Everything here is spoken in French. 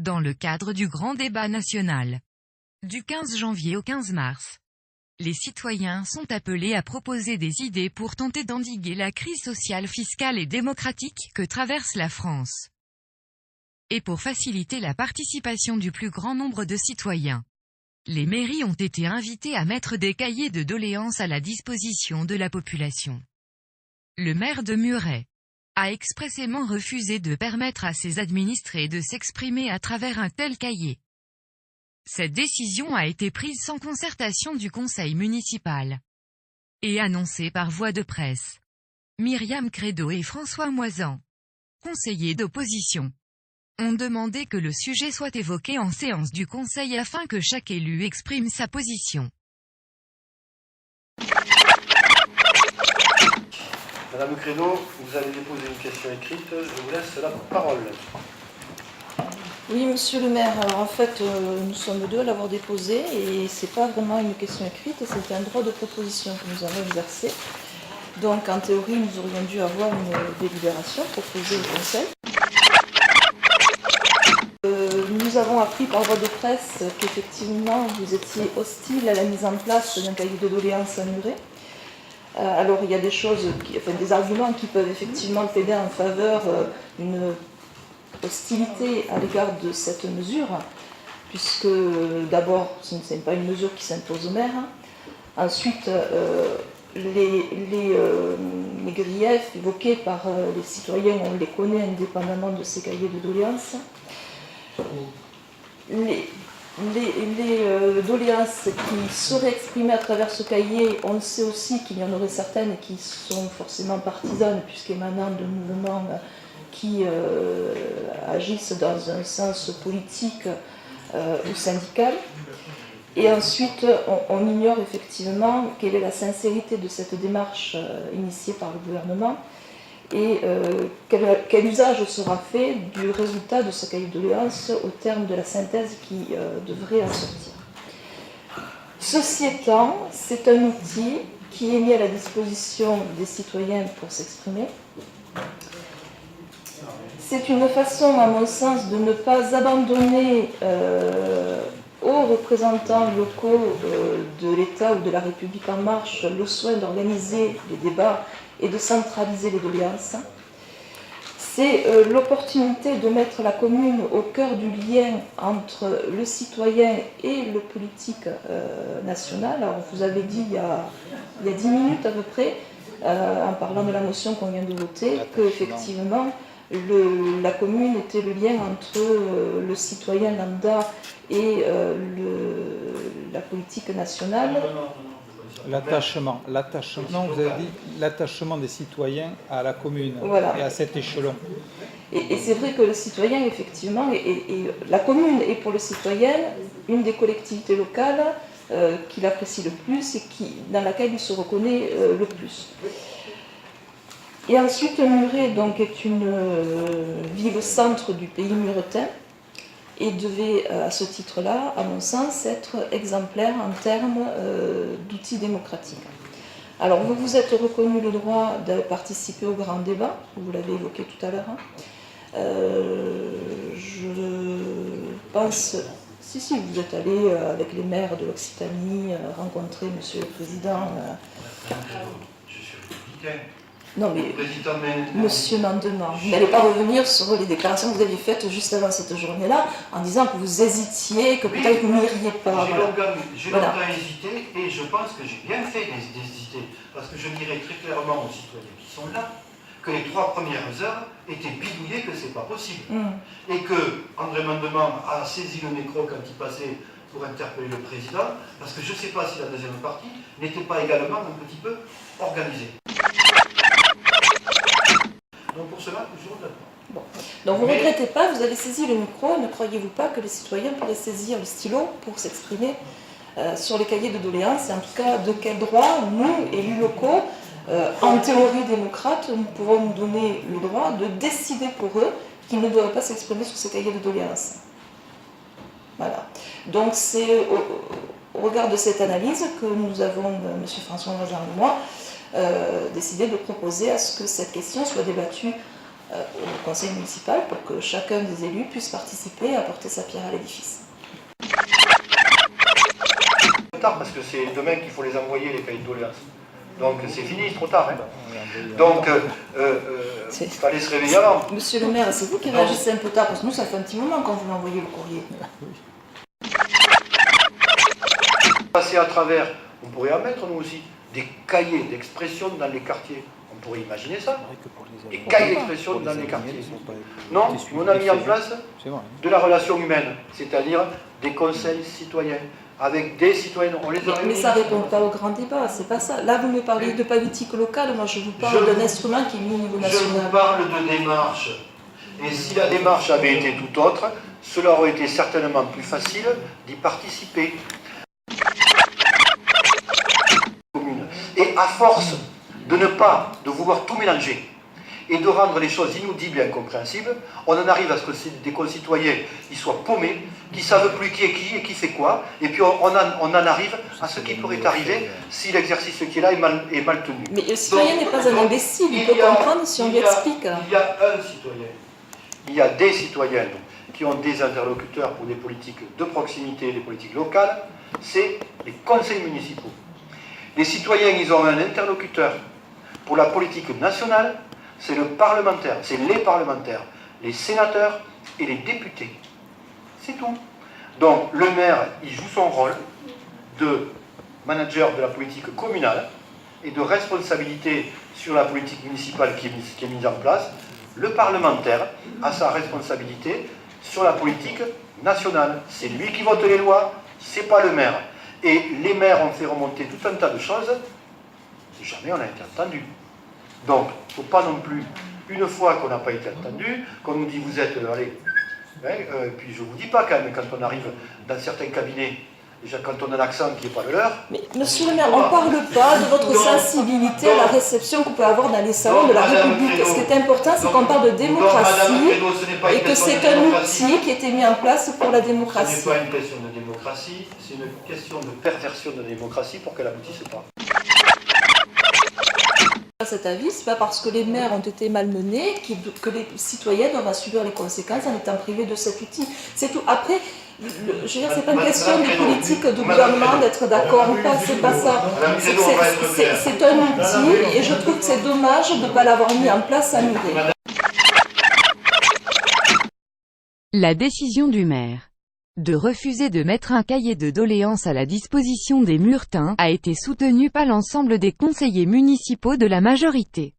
dans le cadre du grand débat national. Du 15 janvier au 15 mars. Les citoyens sont appelés à proposer des idées pour tenter d'endiguer la crise sociale, fiscale et démocratique que traverse la France. Et pour faciliter la participation du plus grand nombre de citoyens. Les mairies ont été invitées à mettre des cahiers de doléances à la disposition de la population. Le maire de Muret a expressément refusé de permettre à ses administrés de s'exprimer à travers un tel cahier. Cette décision a été prise sans concertation du conseil municipal et annoncée par voie de presse. Myriam Credo et François Moisan, conseillers d'opposition, ont demandé que le sujet soit évoqué en séance du conseil afin que chaque élu exprime sa position. Madame Credo, vous avez déposé une question écrite, je vous laisse la parole. Oui, monsieur le maire, alors en fait, nous sommes deux à l'avoir déposé et c'est pas vraiment une question écrite, c'est un droit de proposition que nous avons exercé. Donc en théorie, nous aurions dû avoir une délibération proposée au conseil. Nous avons appris par voie de presse qu'effectivement vous étiez hostile à la mise en place d'un cahier de doléances à Muret. Alors il y a des arguments qui peuvent effectivement plaider en faveur d'une hostilité à l'égard de cette mesure, puisque d'abord ce n'est pas une mesure qui s'impose au maire. Ensuite, les griefs évoqués par les citoyens, on les connaît indépendamment de ces cahiers de doléances. Les doléances qui seraient exprimées à travers ce cahier, on sait aussi qu'il y en aurait certaines qui sont forcément partisanes, puisqu'émanant de mouvements qui agissent dans un sens politique ou syndical. Et ensuite, on ignore effectivement quelle est la sincérité de cette démarche initiée par le gouvernement et quel usage sera fait du résultat de ce cahier de doléances au terme de la synthèse qui devrait en sortir. Ceci étant, c'est un outil qui est mis à la disposition des citoyens pour s'exprimer. C'est une façon, à mon sens, de ne pas abandonner aux représentants locaux de l'État ou de la République en marche le soin d'organiser les débats et de centraliser les doléances. C'est l'opportunité de mettre la commune au cœur du lien entre le citoyen et le politique national. Alors, vous avez dit il y a 10 minutes à peu près, en parlant de la motion qu'on vient de voter, qu'effectivement, la commune était le lien entre le citoyen lambda et la politique nationale. L'attachement, non, vous avez dit l'attachement des citoyens à la commune, voilà, et à cet échelon. Et c'est vrai que le citoyen, effectivement, et la commune est pour le citoyen une des collectivités locales qu'il apprécie le plus et dans laquelle il se reconnaît le plus. Et ensuite, Muret donc, est une ville-centre du pays muretain et devait, à ce titre-là, à mon sens, être exemplaire en termes d'outils démocratiques. Alors, vous vous êtes reconnu le droit de participer au grand débat, vous l'avez évoqué tout à l'heure. Je pense... Si, vous êtes allé avec les maires de l'Occitanie rencontrer Monsieur le Président. Je suis républicain. Non, mais Monsieur Mandement, vous n'allez pas revenir sur les déclarations que vous aviez faites juste avant cette journée-là, en disant que vous hésitiez, que peut-être vous n'iriez pas. J'ai longtemps hésité, et je pense que j'ai bien fait d'hésiter, parce que je dirais très clairement aux citoyens qui sont là, que les 3 premières heures étaient bidouillées, que c'est pas possible. Et que André Mandement a saisi le micro quand il passait pour interpeller le président, parce que je ne sais pas si la deuxième partie n'était pas également un petit peu organisée. Donc pour cela, je regrette pas. Bon. Donc vous ne regrettez pas, vous avez saisi le micro, ne croyez-vous pas que les citoyens pourraient saisir le stylo pour s'exprimer sur les cahiers de doléances, et en tout cas de quel droit, nous, élus locaux, en théorie démocrate, nous pouvons nous donner le droit de décider pour eux qu'ils ne doivent pas s'exprimer sur ces cahiers de doléances. Voilà. Donc c'est au regard de cette analyse que nous avons, M. François Moisan et moi, décidé de proposer à ce que cette question soit débattue au conseil municipal pour que chacun des élus puisse participer et apporter sa pierre à l'édifice. Tard parce que c'est demain qu'il faut les envoyer les cahiers de doléances. Donc c'est fini, trop tard. Hein. Donc il fallait se réveiller avant. Monsieur le maire, c'est vous qui réagissez un peu tard parce que nous ça fait un petit moment quand vous m'envoyez le courrier. Passer à travers, on pourrait en mettre nous aussi, des cahiers d'expression dans les quartiers. On pourrait imaginer ça. Des cahiers d'expression dans les quartiers. Non, on a mis en place de la relation humaine, c'est-à-dire des conseils citoyens. Avec des citoyens, on les a réunis. Mais ça ne répond pas au grand débat, c'est pas ça. Là, vous me parlez de politique locale, moi je vous parle d'un instrument qui est mis au niveau national. Je vous parle de démarche. Et si la démarche avait été tout autre, cela aurait été certainement plus facile d'y participer. Et à force de vouloir tout mélanger et de rendre les choses inaudibles et incompréhensibles, on en arrive à ce que des concitoyens ils soient paumés, qui ne savent plus qui est qui et qui fait quoi, et puis on en arrive à ce qui pourrait arriver si l'exercice qui est là est mal tenu. Mais le citoyen n'est pas un imbécile, il peut comprendre si on lui explique. Il y a un citoyen, il y a des citoyens qui ont des interlocuteurs pour des politiques de proximité, des politiques locales, c'est les conseils municipaux. Les citoyens, ils ont un interlocuteur pour la politique nationale, c'est le parlementaire, c'est les parlementaires, les sénateurs et les députés. C'est tout. Donc le maire, il joue son rôle de manager de la politique communale et de responsabilité sur la politique municipale qui est mise en place. Le parlementaire a sa responsabilité sur la politique nationale. C'est lui qui vote les lois, c'est pas le maire. Et les maires ont fait remonter tout un tas de choses, jamais on a été entendu. Donc, il ne faut pas non plus, une fois qu'on n'a pas été entendu, qu'on nous dit vous êtes, allez, puis je ne vous dis pas quand même, quand on arrive dans certains cabinets, déjà quand on a un accent qui n'est pas le leur. Mais monsieur le maire, on ne parle pas de votre sensibilité à la réception qu'on peut avoir dans les salons de la République. Ce qui est important, c'est qu'on parle de démocratie et que c'est un outil qui a été mis en place pour la démocratie. Ce n'est pas une question de démocratie, c'est une question de perversion de la démocratie pour qu'elle aboutisse pas. Cet avis, c'est pas parce que les maires ont été malmenés que les citoyens doivent subir les conséquences en étant privés de cet outil. C'est tout. Après, je veux dire, c'est pas une question des politiques de gouvernement d'être d'accord ou pas, c'est pas ça. C'est un outil et je trouve que c'est dommage de ne pas l'avoir mis en place à Muret. La décision du maire de refuser de mettre un cahier de doléances à la disposition des Muretains a été soutenue par l'ensemble des conseillers municipaux de la majorité.